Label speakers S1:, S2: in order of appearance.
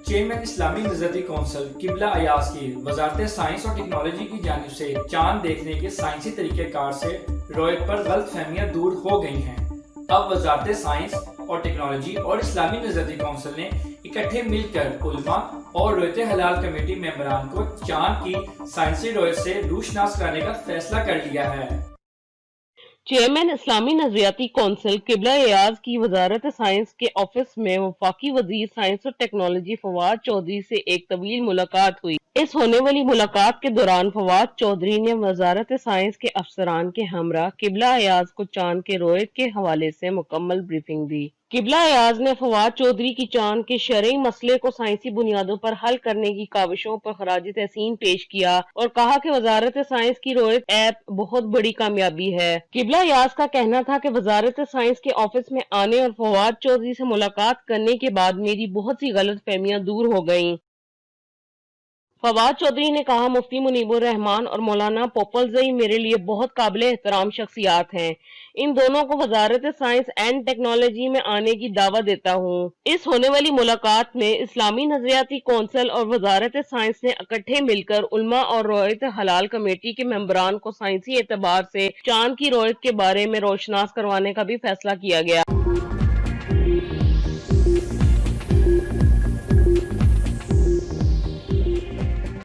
S1: Chairman اسلامی نظریاتی council قبلہ ایاز کی وزارت سائنس اور ٹیکنالوجی کی جانب سے چاند دیکھنے کے سائنسی طریقہ کار سے رویت پر غلط فہمیاں دور ہو گئی ہیں۔ اب وزارت سائنس اور ٹیکنالوجی اور اسلامی نظریاتی کونسل نے اکٹھے مل کر علماء اور رویت حلال کمیٹی ممبران کو چاند کی سائنسی رویت سے روشناس کرانے کا فیصلہ کر لیا ہے۔
S2: چیئرمین اسلامی نظریاتی کونسل قبلہ ایاز کی وزارت سائنس کے آفس میں وفاقی وزیر سائنس اور ٹیکنالوجی فواد چودھری سے ایک طویل ملاقات ہوئی۔ اس ہونے والی ملاقات کے دوران فواد چودھری نے وزارت سائنس کے افسران کے ہمراہ قبلہ ایاز کو چاند کے رویت کے حوالے سے مکمل بریفنگ دی۔ قبلہ ایاز نے فواد چودھری کی چاند کے شرعی مسئلے کو سائنسی بنیادوں پر حل کرنے کی کاوشوں پر خراج تحسین پیش کیا اور کہا کہ وزارت سائنس کی رویت ایپ بہت بڑی کامیابی ہے۔ قبلہ ایاز کا کہنا تھا کہ وزارت سائنس کے آفس میں آنے اور فواد چودھری سے ملاقات کرنے کے بعد میری بہت سی غلط فہمیاں دور ہو گئیں۔ فواد چودھری نے کہا، مفتی منیب الرحمان اور مولانا پوپلزئی میرے لیے بہت قابل احترام شخصیات ہیں۔ ان دونوں کو وزارت سائنس اینڈ ٹیکنالوجی میں آنے کی دعوت دیتا ہوں۔ اس ہونے والی ملاقات میں اسلامی نظریاتی کونسل اور وزارت سائنس نے اکٹھے مل کر علماء اور رویت حلال کمیٹی کے ممبران کو سائنسی اعتبار سے چاند کی رویت کے بارے میں روشناس کروانے کا بھی فیصلہ کیا گیا۔